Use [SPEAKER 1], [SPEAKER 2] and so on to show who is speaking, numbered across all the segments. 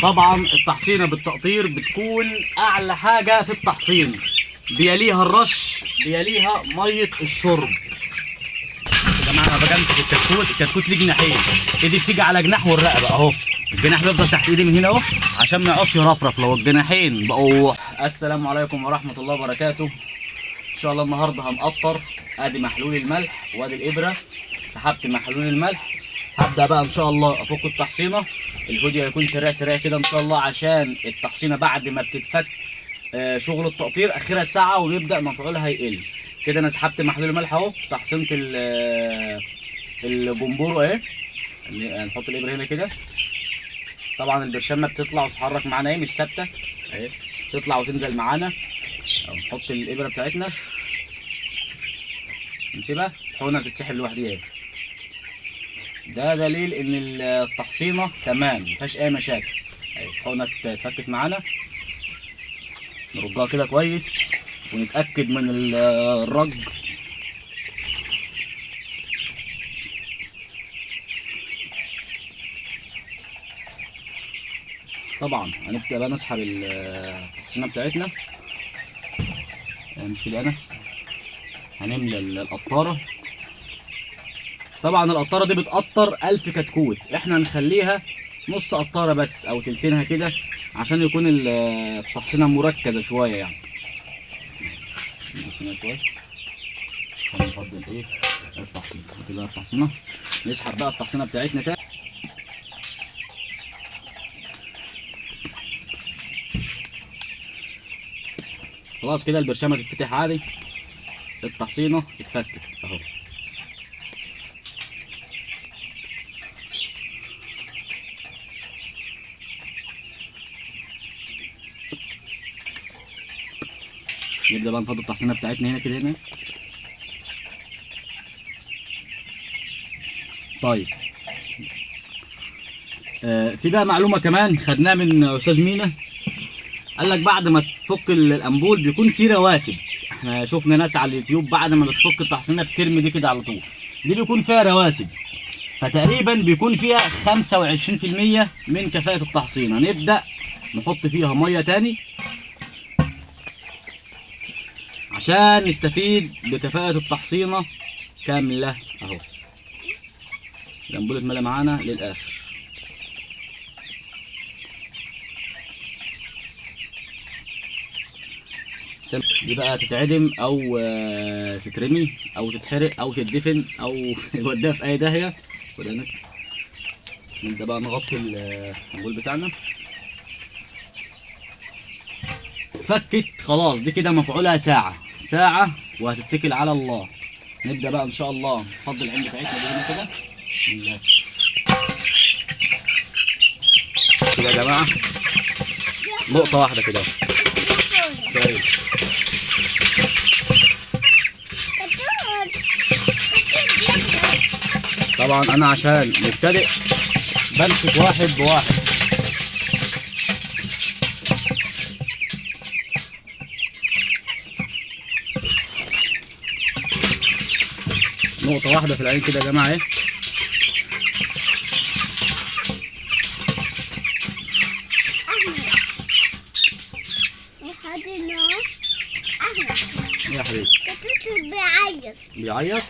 [SPEAKER 1] طبعا التحصينه بالتقطير بتكون اعلى حاجه في التحصين، بيليها الرش، بيليها ميه الشرب. يا جماعه انا بجمسك الكتكوت ليه جناحين، ايدي بتيجي على جناح والرقبه اهو، الجناح بيفضل تحت ايدي من هنا اهو عشان ما يقعدش يرفرف لو الجناحين بقوا. السلام عليكم ورحمه الله وبركاته. ان شاء الله النهارده هنقطر. ادي محلول الملح وادي الابره، سحبت محلول الملح. هبدا بقى ان شاء الله افك التحصينه. الفيديو هيكون سريع كده ان شاء الله، عشان التحصينه بعد ما بتتفك شغل التقطير اخرها ساعه وبيبدا مفعولها يقل. كده انا سحبت محلول الملح اهو، تحصينه الجمبور اهي. هنحط الابره هنا كده. طبعا البرشامه بتطلع وتتحرك معانا اهي، مش ثابته اهي، تطلع وتنزل معانا. نحط الابره بتاعتنا نسيبها الحقنه بتتسحب لوحديها اهي. ده دليل ان التحصينه تمام مفيهاش اي مشاكل اهي. الحقنه اتفكت معانا، نرجها كده كويس ونتاكد من الرج. طبعا هنبدا بقى نسحب التحصينه بتاعتنا. امسك الانس، هنملى القطاره. طبعا القطاره دي بتقطر 1000 كتكوت، احنا هنخليها نص قطاره بس او تلتينها كده عشان يكون التحصينه مركزه شويه يعني. نقص شويه عشان نفضل ايه التحصينه. نحط بقى التحصينه، نسحب بقى التحصينه بتاعتنا تاني. خلاص كده البرشامه تتفتح عادي، التحصينه اتفكت اهو. نبدا بقى نفضي التحصينه بتاعتنا هنا كده هنا. طيب في بقى معلومه كمان خدناها من استاذ مينا، قال لك بعد ما تفك الانبول بيكون في رواسب. احنا شفنا ناس على اليوتيوب بعد ما بتفك التحصينه بترمي دي كده على طول، دي بيكون فيها رواسب، فتقريبا بيكون فيها 25% من كفاءه التحصينه. نبدا نحط فيها ميه تاني عشان نستفيد بكفاءه التحصينه كامله اهو. الانبول اتملى معانا للاخر. دي بقى تتعدم او تترمي او تتحرق او تدفن او يوديها في اي داهيه. وده ناس. نبدا بقى نغطي الانبول بتاعنا. فكت خلاص، دي كده مفعولها ساعه وهتتكل على الله. نبدا بقى ان شاء الله نفضي العين بتاعتنا دي هنا كده. بسم الله كده يا جماعه، نقطه واحده كده كويس. طبعا انا عشان مبتدئ بمسك واحد بواحد. نقطة واحدة في العين كده يا جماعة اهي. ايه يا حبيبي؟
[SPEAKER 2] كتكوت
[SPEAKER 1] بيعيط؟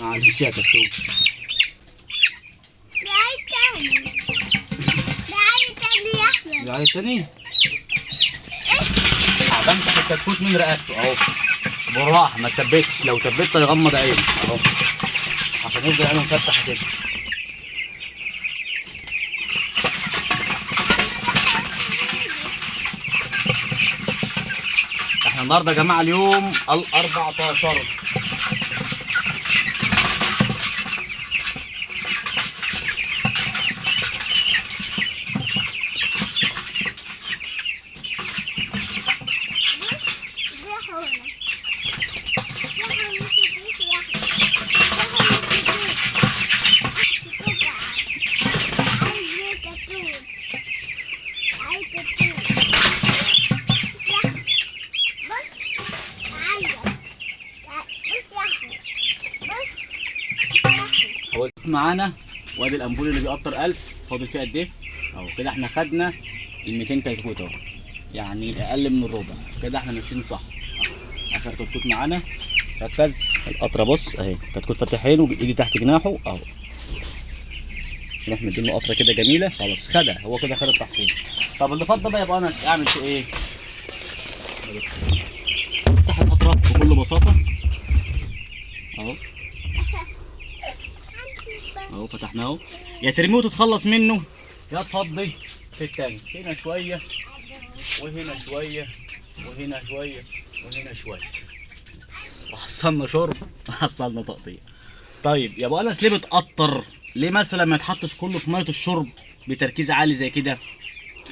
[SPEAKER 1] معلش يا كتكوت.
[SPEAKER 2] بيعيط تاني يا احمد.
[SPEAKER 1] بيعيط تاني؟ بمسك الكتكوت من رقبته اهو بالراحة، ما تثبتش، لو ثبتت يغمض عينه اهو عشان يفضل عينه مفتحة كده. احنا النهارده يا جماعة اليوم ال14. معانا وادي الامبول اللي بيقطر 1000. فاضل فيه قد ايه؟ اهو كده احنا خدنا ال 200 كتكوت اهو، يعني اقل من الربع. كده احنا ماشيين صح. اخر كتكوت معانا، ركز القطره، بص اهي كتكوت فاتح عينه بايدي تحت جناحه اهو، نروح مديله قطره كده جميله. خلاص خدها، هو كده خد التحصين. طب اللي فضل بقى يا ابو انس اعمل فيه ايه؟ افتح القطره بكل بساطه اهو، اهو فتحناه. يا ترميه وتتخلص منه، يا تفضي في التانك. هنا شويه وهنا شويه وهنا شويه وهنا شويه، وحصلنا شرب وحصلنا تقطيع. طيب يا ابو انس ليه بتقطر؟ ليه مثلا ما يتحطش كله في ميه الشرب بتركيز عالي زي كده؟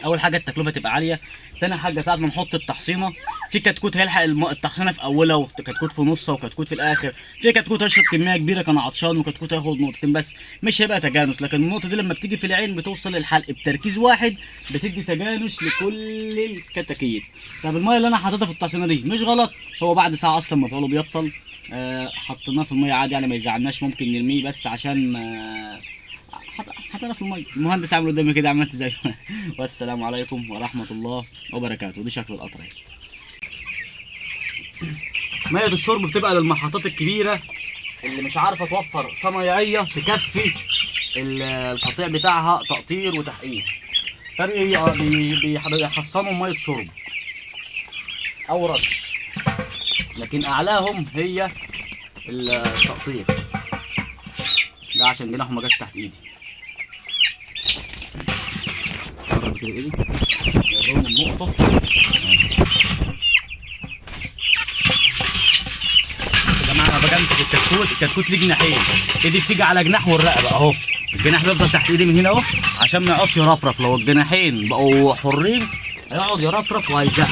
[SPEAKER 1] اول حاجه التكلفه تبقى عاليه، تاني حاجه ساعه ما نحط التحصينه في كتكوت هيلحق التحصينه في اولها، وكتكوت في نصها، وكتكوت في الاخر، في كتكوت هيشرب كميه كبيره كان عطشان، وكتكوت هياخد نقطتين بس، مش هيبقى تجانس. لكن النقطه دي لما بتيجي في العين بتوصل للحلق بتركيز واحد، بتدي تجانس لكل الكتاكيت. طب الميه اللي انا حاططها في التحصينه دي مش غلط، هو بعد ساعه اصلا مفعوله بيبطل. حطيناه في الميه عادي يعني ما يزعلناش، ممكن نرميه بس عشان حطينا في الميه. المهندس عامل قدامي كده عملت زيه. والسلام عليكم ورحمه الله وبركاته. دي شكل القطره اهي. ميه الشرب بتبقى للمحطات الكبيره اللي مش عارفه توفر صنايعيه تكفي القطيع بتاعها تقطير وتحقيق، فبيحصنوا ميه شرب او رش. لكن اعلاهم هي التقطير ده، عشان جناحه ما جاش تحت ايدي. قرب كده بايدي وريهم النقطه. يا جماعه انا باجي امسك الكتكوت ليه جناحين، ايدي بتيجي على جناح والرقبه اهو، الجناح بيفضل تحت ايدي من هنا اهو عشان ما يقعدش يرفرف. لو الجناحين بقوا حرين هيقعد يرفرف وهيزعق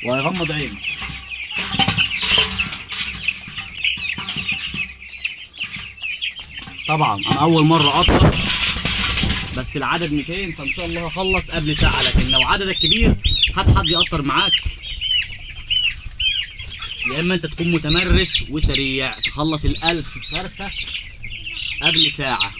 [SPEAKER 1] وهيغمض عينه. طبعا انا اول مره اقطر، بس العدد 200 فان شاء الله هخلص قبل ساعه. لكن لو عددك كبير هات حد يقطر معاك، يا اما انت تكون متمرس وسريع تخلص ال1000 فرخه قبل ساعه.